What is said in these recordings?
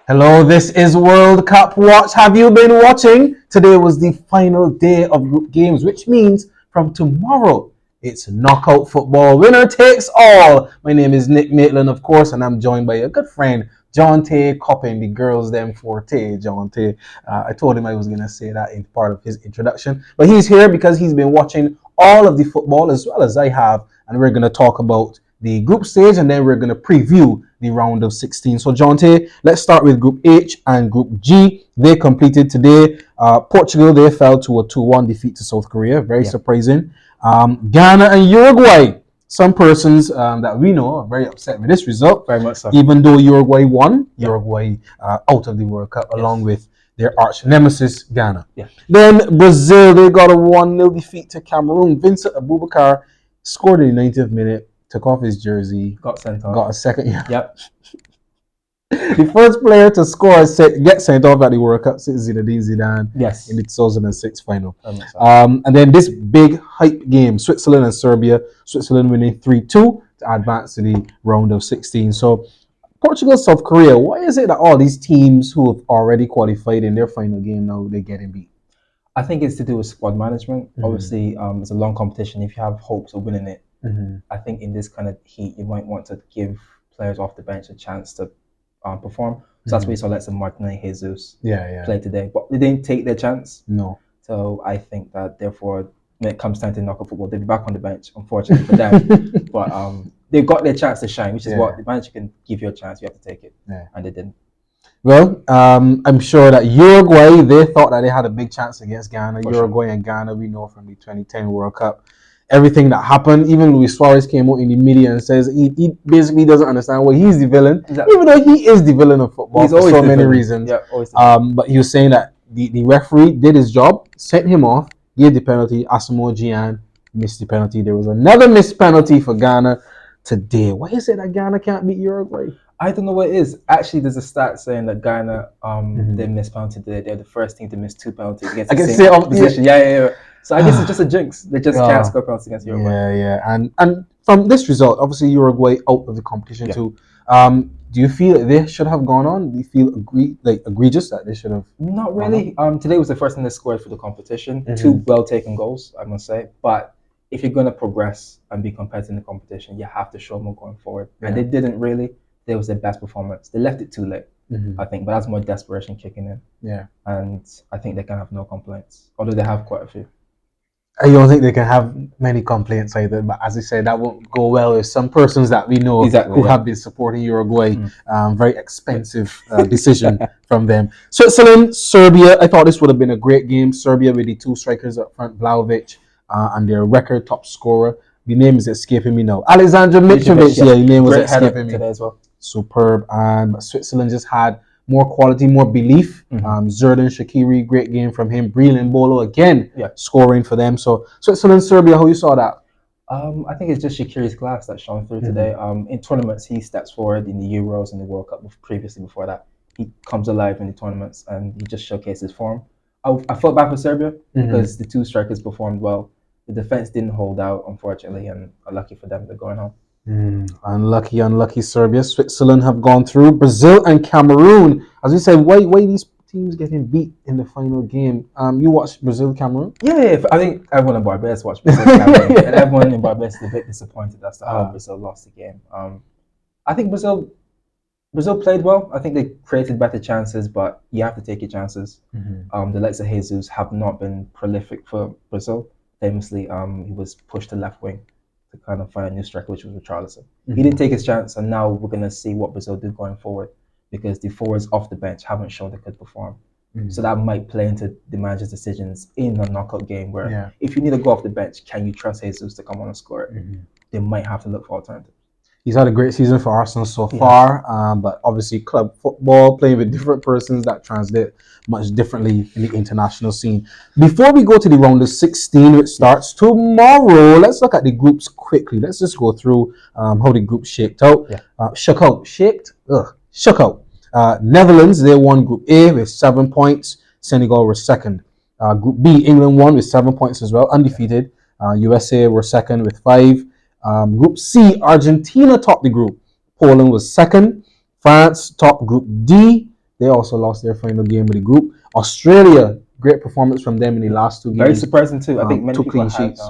Hello, this is World Cup Watch. Have you been watching? Today was the final day of group games, which means from tomorrow it's knockout football. Winner takes all. My name is Nick Maitland, of course, and I'm joined by a good friend, John Tay, copping the girls them forte. John Tay. I told him I was going to say that in part of his introduction, but he's here because he's been watching all of the football as well as I have, and we're going to talk about the group stage, and then we're going to preview the round of 16. So, Jonte, let's start with Group H and Group G. They completed today. Portugal, they fell to a 2-1 defeat to South Korea. Very surprising. Ghana and Uruguay. Some persons that we know are very upset with this result. Very much so. Even though Uruguay won, Uruguay out of the World Cup along with their arch nemesis, Ghana. Then Brazil, they got a 1-0 defeat to Cameroon. Vincent Abubakar scored in the 90th minute. Took off his jersey, got sent off. Got a second. Yep. The first player to score get sent off at the World Cup since Zinedine Zidane. Yes. In the 2006 final. And then this big hype game, Switzerland and Serbia. Switzerland winning 3-2 to advance to the round of 16. So Portugal, South Korea. Why is it that all these teams who have already qualified in their final game now they're getting beat? I think it's to do with squad management. Obviously, it's a long competition. If you have hopes of winning it, I think in this kind of heat, you might want to give players off the bench a chance to perform. So that's why you saw Letson Martinez, Jesus play today. But they didn't take their chance. No. So I think that therefore, when it comes time to knockout football, they'll be back on the bench, unfortunately for them. But they've got their chance to shine, which is what the manager can give you a chance. You have to take it. And they didn't. Well, I'm sure that Uruguay, they thought that they had a big chance against Ghana. Uruguay and Ghana, we know from the 2010 World Cup. Everything that happened, even Luis Suarez came out in the media and says he basically doesn't understand why he's the villain, even though he is the villain of football for so many reasons. But he was saying that the referee did his job, sent him off, gave the penalty. Asamoah Gyan missed the penalty. There was another missed penalty for Ghana today. Why is it that Ghana can't beat Uruguay? I don't know what it is. Actually, there's a stat saying that Ghana they missed penalty today. They're the first team to miss 2 penalties against the same opposition. Yeah. So I guess it's just a jinx. They just can't score penalties against Uruguay. And from this result, obviously Uruguay out of the competition too. Do you feel they should have gone on? Do you feel egregious that they should have? Not really. Today was the first time they scored for the competition. 2 well-taken goals, I must say. But if you're going to progress and be competitive in the competition, you have to show more going forward. And they didn't really. That was their best performance. They left it too late, I think. But that's more desperation kicking in. And I think they can have no complaints, although they have quite a few. I don't think they can have many complaints either, but as I said, that won't go well with some persons that we know who have been supporting Uruguay. Very expensive decision from them. Switzerland, Serbia, I thought this would have been a great game. Serbia with the 2 strikers up front, Vlahovic and their record top scorer. The name is escaping me now. Alexander Mitrovic, the name was escaping me. Today as well. Superb. And Switzerland just had more quality, more belief. Xherdan Shaqiri, great game from him. Breel Mbolo again scoring for them. So Switzerland, Serbia, how you saw that? I think it's just Shaqiri's class that shone through today. In tournaments, he steps forward in the Euros and the World Cup. Previously, before that, he comes alive in the tournaments and he just showcases form. I felt bad for Serbia because the 2 strikers performed well. The defense didn't hold out, unfortunately, and lucky for them, they're going home. Unlucky Serbia. Switzerland have gone through. Brazil and Cameroon. As we said, why these teams getting beat in the final game? You watched Brazil Cameroon? Yeah. I think everyone in Barbados watched Brazil Cameroon, and everyone in Barbados is a bit disappointed as to how Brazil lost the game. I think Brazil played well. I think they created better chances, but you have to take your chances. The likes of Jesus have not been prolific for Brazil. Famously, he was pushed to left wing to kind of find a new striker, which was Richarlison. He didn't take his chance, and now we're going to see what Brazil do going forward because the forwards off the bench haven't shown they could perform. So that might play into the manager's decisions in a knockout game where if you need to go off the bench, can you trust Jesus to come on and score it? They might have to look for alternatives. He's had a great season for Arsenal so far, but obviously club football, playing with different persons, that translate much differently in the international scene. Before we go to the round of 16, which starts tomorrow, let's look at the groups quickly. Let's just go through how the group shaped out. Shook out. Netherlands, they won Group A with 7 points. Senegal were second. Group B, England won with 7 points as well, undefeated. USA were second with 5. Group C, Argentina topped the group. Poland was second. France topped Group D. They also lost their final game of the group. Australia, great performance from them in the last two games. Very surprising too. I think many two people clean had sheets.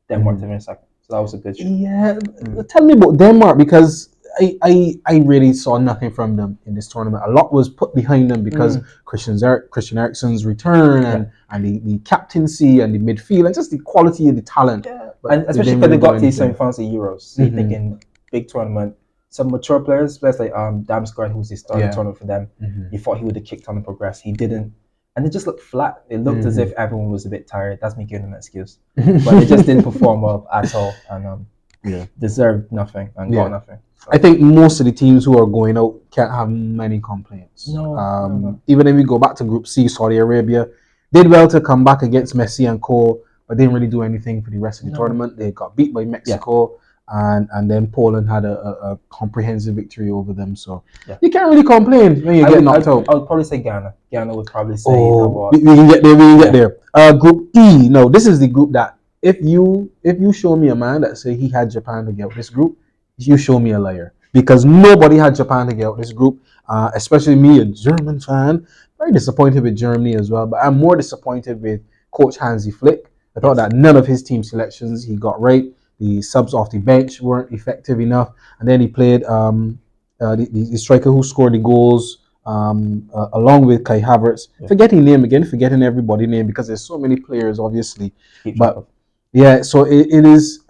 Denmark to finish second, so that was a good show. Yeah, tell me about Denmark, because I really saw nothing from them in this tournament. A lot was put behind them because Christian Eriksen's return and the captaincy and the midfield and just the quality of the talent. Yeah. But And especially didn't because they really do got to the anything. semi-finals of Euros. So you thinking big tournament, some mature players like Damsgaard, who's the star of the tournament for them. You thought he would have kicked on and progressed. He didn't. And it just looked flat. It looked as if everyone was a bit tired. That's me giving them an excuse. But they just didn't perform well at all. And deserved nothing and got nothing. So. I think most of the teams who are going out can't have many complaints. No. Even if we go back to Group C, Saudi Arabia did well to come back against Messi and co, but didn't really do anything for the rest of the tournament. They got beat by Mexico, and then Poland had a comprehensive victory over them. So you can't really complain when you get knocked out. I would probably say Ghana. Ghana would probably say, we can get there. We can get there. Group E. No, this is the group that if you show me a man that say he had Japan to get out this group, you show me a liar, because nobody had Japan to get out this group, especially me, a German fan. Very disappointed with Germany as well, but I'm more disappointed with Coach Hansi Flick. I thought that none of his team selections he got right. The subs off the bench weren't effective enough, and then he played the striker who scored the goals along with Kai Havertz. Forgetting name again, forgetting everybody's name because there's so many players, obviously. But yeah, so it is.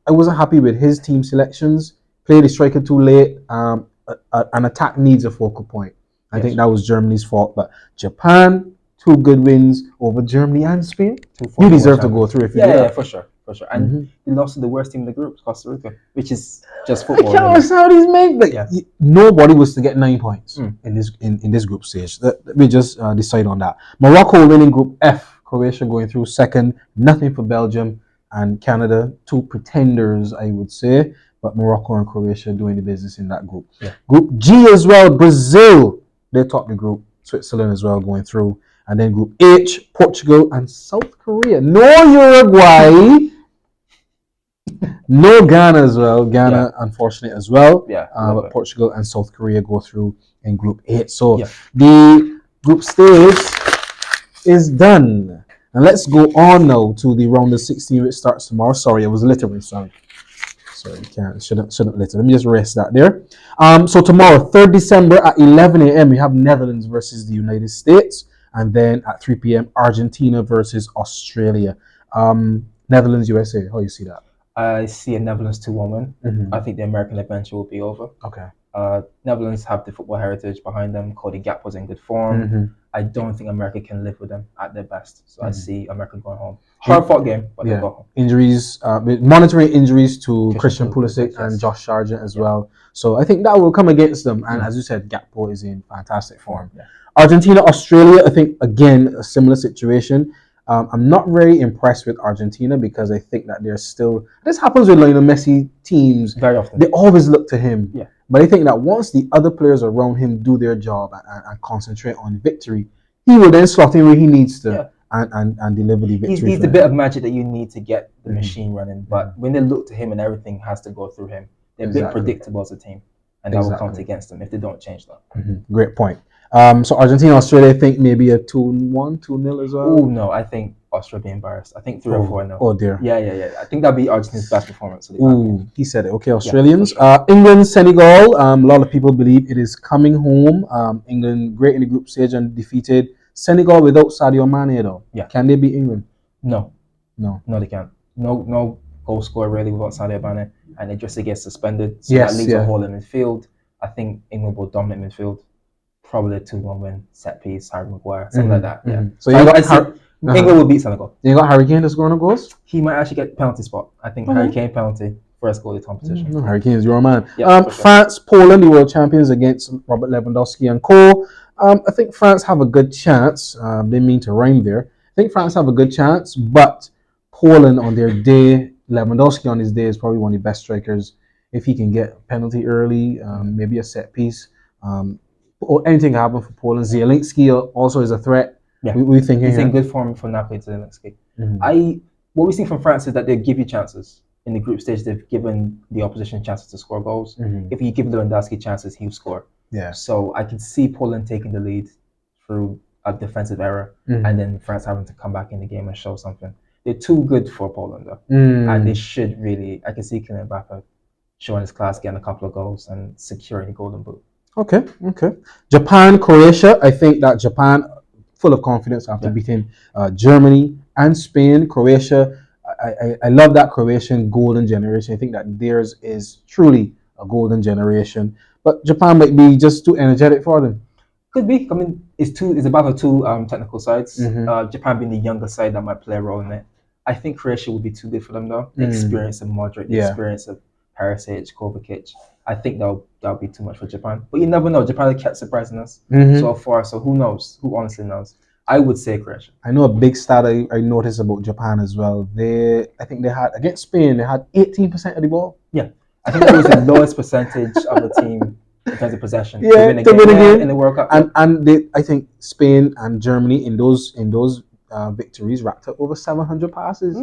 I wasn't happy with his team selections. Played the striker too late. An attack needs a focal point. I think that was Germany's fault. But Japan, 2 good wins over Germany and Spain. You deserve to go through if you do that. For sure. And they lost to the worst team in the group, Costa Rica, which is just football. I can't understand how these make. Nobody was to get 9 points in this group stage. Let me just decide on that. Morocco winning Group F. Croatia going through second. Nothing for Belgium and Canada, 2 pretenders, I would say. But Morocco and Croatia doing the business in that group. Group G as well. Brazil, they top the group. Switzerland as well going through. And then Group H, Portugal and South Korea. No Uruguay. No Ghana as well. Ghana, unfortunate as well. But Portugal and South Korea go through in Group 8. So the group stage is done. And let's go on now to the round of 16, which starts tomorrow. Sorry, I was littering. Sorry, shouldn't litter. Let me just rest that there. So tomorrow, 3rd December at 11 a.m., we have Netherlands versus the United States. And then at 3 p.m., Argentina versus Australia. Netherlands, USA. How do you see that? I see a Netherlands 2-1 win. I think the American adventure will be over. Okay. Netherlands have the football heritage behind them. Cody Gakpo's in good form. I don't think America can live with them at their best. So I see America going home. Hard-fought game, but they'll go home. Injuries, monitoring injuries to Christian Pulisic and Josh Sargent as well. So I think that will come against them. And as you said, Gakpo is in fantastic form. Argentina, Australia, I think, again, a similar situation. I'm not very impressed with Argentina because I think that they're still... This happens with Lionel Messi teams. Very often. They always look to him. But I think that once the other players around him do their job and concentrate on victory, he will then slot in where he needs to and deliver the victory. He's the bit of magic that you need to get the machine running. But when they look to him and everything has to go through him, they're a bit predictable as a team. And that will count against them if they don't change that. Great point. So Argentina, Australia, I think maybe a 2-1, 2-0 as well. Oh no, I think Australia be embarrassed. I think 3 or 4-0. Oh dear. Yeah. I think that'll be Argentina's best performance. He said it. Okay, Australians. Sure. England, Senegal. A lot of people believe it is coming home. England great in the group stage and defeated Senegal without Sadio Mane though. Can they beat England? No, they can't. No goal scorer really without Sadio Mane, and it just gets suspended. So that leaves a hole in midfield. I think England will dominate midfield. Probably a 2-1 win, set piece, Harry Maguire, something like that. So England will beat Senegal. You got Harry Kane to score on goals? He might actually get penalty spot. I think Harry Kane penalty, first goal of the competition. Harry Kane is your man. France, Poland, the world champions against Robert Lewandowski and co. I think France have a good chance. Didn't mean to rhyme there. I think France have a good chance, but Poland on their day, Lewandowski on his day is probably one of the best strikers. If he can get a penalty early, maybe a set piece, or anything can happen for Poland. Zielinski also is a threat. We think he's in good form for Napoli. Zielinski. What we see from France is that they give you chances in the group stage. They've given the opposition chances to score goals. If you give Lewandowski chances, he'll score. Yeah. So I can see Poland taking the lead through a defensive error, and then France having to come back in the game and show something. They're too good for Poland, though, and they should really. I can see Kylian Mbappe showing his class, getting a couple of goals, and securing the Golden Boot. Okay. Japan, Croatia. I think that Japan, full of confidence after beating Germany and Spain. Croatia, I love that Croatian golden generation. I think that theirs is truly a golden generation. But Japan might be just too energetic for them. Could be. I mean, it's about two technical sides. Japan being the younger side that might play a role in it. I think Croatia would be too good for them, though. The experience of Modric, the experience of Perisic, Kovacic. I think that'll be too much for Japan. But you never know. Japan has kept surprising us so far. So who knows? Who honestly knows? I would say Croatia. I know a big stat I noticed about Japan as well. I think they had against Spain. They had 18% of the ball. Yeah, I think that was the lowest percentage of the team in terms of possession. Yeah, to win a game in the World Cup. And I think Spain and Germany in those victories racked up over 700 passes.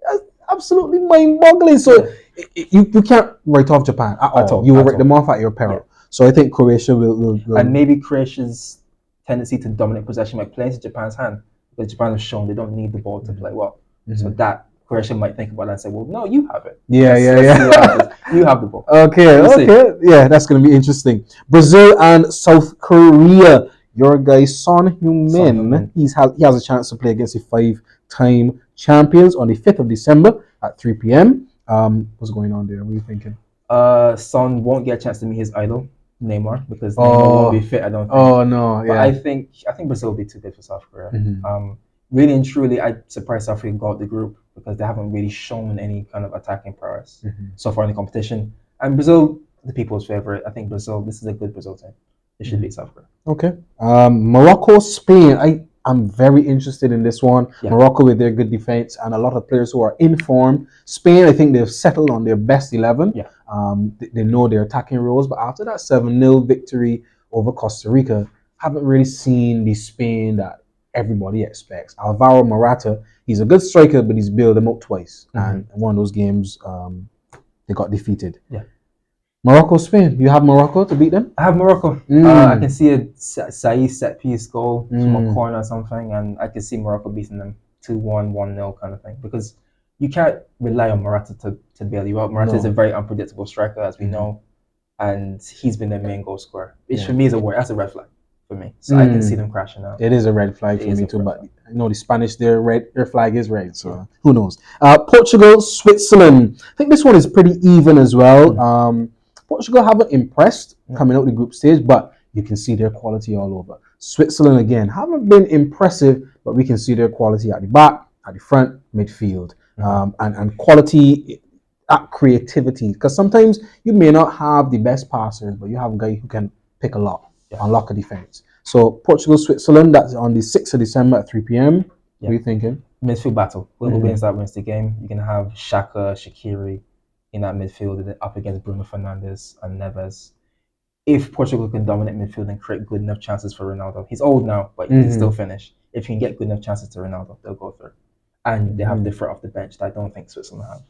That's absolutely mind-boggling. So you can't write off Japan at all. You will write them off at your peril. Yeah. So I think Croatia will. And maybe Croatia's tendency to dominate possession might play into Japan's hand, because Japan has shown they don't need the ball to play well. So that Croatia might think about that and say, well, no, you have it. Yeah. You have the ball. Okay. Yeah, that's going to be interesting. Brazil and South Korea. Your guy Son Heung-min, he has a chance to play against the 5-time champions on the 5th of December at 3 p.m. What's going on there? What are you thinking? Son won't get a chance to meet his idol, Neymar, because Neymar won't be fit, I don't think. Oh, no, yeah. But I think Brazil will be too good for South Korea. Really and truly, I'm surprised South Korea got the group, because they haven't really shown any kind of attacking prowess so far in the competition. And Brazil, the people's favorite. I think Brazil, this is a good Brazil team. They should beat South Korea. Okay. Morocco, Spain. I'm very interested in this one. Yeah. Morocco with their good defense and a lot of players who are in form. Spain, I think they've settled on their best 11. Yeah. They know their attacking roles, but after that 7-0 victory over Costa Rica, haven't really seen the Spain that everybody expects. Alvaro Morata, he's a good striker, but he's bailed them out twice. And one of those games, they got defeated. Yeah. Morocco, Spain. You have Morocco to beat them? I have Morocco. I can see a Saïd set piece goal from a corner or something, and I can see Morocco beating them 2-1, 1-0 kind of thing, because you can't rely on Morata to bail you out. Morata is a very unpredictable striker, as we know, and he's been their main goal scorer, which for me is that's a red flag for me. So I can see them crashing out. It is a red flag for me too, but I know the Spanish, their flag is red, so who knows? Portugal, Switzerland. I think this one is pretty even as well. Portugal haven't impressed coming out the group stage, but you can see their quality all over. Switzerland, again, haven't been impressive, but we can see their quality at the back, at the front, midfield, and quality at creativity. Because sometimes you may not have the best passers, but you have a guy who can pick a lot, unlock a defense. So Portugal, Switzerland, that's on the 6th of December at 3 p.m. What are you thinking? Midfield battle. Whoever wins that wins the game. You're going to have Xhaka, Shaqiri in that midfield up against Bruno Fernandes and Neves. If Portugal can dominate midfield and create good enough chances for Ronaldo, he's old now, but he can still finish. If you can get good enough chances to Ronaldo, they'll go through. And they have the threat off the bench that I don't think Switzerland have.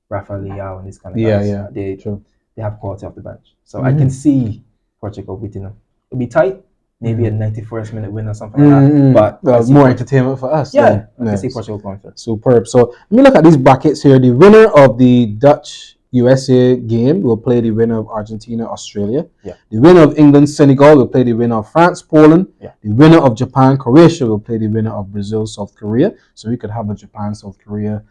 Rafael Leao and these kind of guys. They have quality off the bench. So I can see Portugal beating them. It'll be tight, maybe a 91st minute win or something like that. But more entertainment for us. I can see Portugal going through. Superb. So let me look at these brackets here. The winner of the Dutch USA game will play the winner of Argentina, Australia. Yeah. The winner of England, Senegal will play the winner of France, Poland. Yeah. The winner of Japan, Croatia will play the winner of Brazil, South Korea. So we could have a Japan, South Korea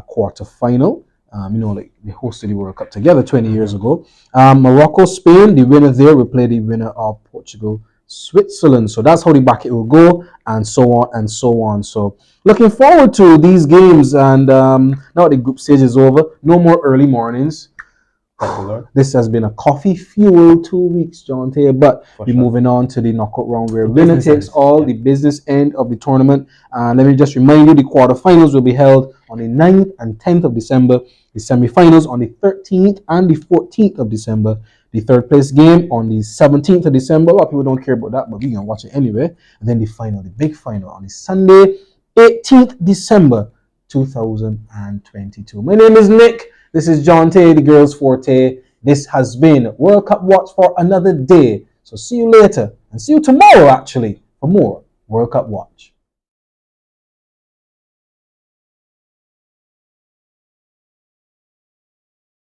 quarter final. Like they hosted the World Cup together 20 years ago. Morocco, Spain, the winner there will play the winner of Portugal, Switzerland. So that's how the bracket will go, and so on and so on. So looking forward to these games, and now the group stage is over, no more early mornings. This has been a coffee-fueled 2 weeks, John Taylor, but we're moving on to the knockout round where winner takes all, the business end of the tournament. And let me just remind you, the quarterfinals will be held on the 9th and 10th of December, the semifinals on the 13th and the 14th of December, the third place game on the 17th of December. A lot of people don't care about that, but we're going to watch it anyway. And then the final, the big final, on the Sunday, 18th December 2022. My name is Nick. This is John Tay, the girls' forte. This has been World Cup Watch for another day. So see you later, and see you tomorrow actually for more World Cup Watch.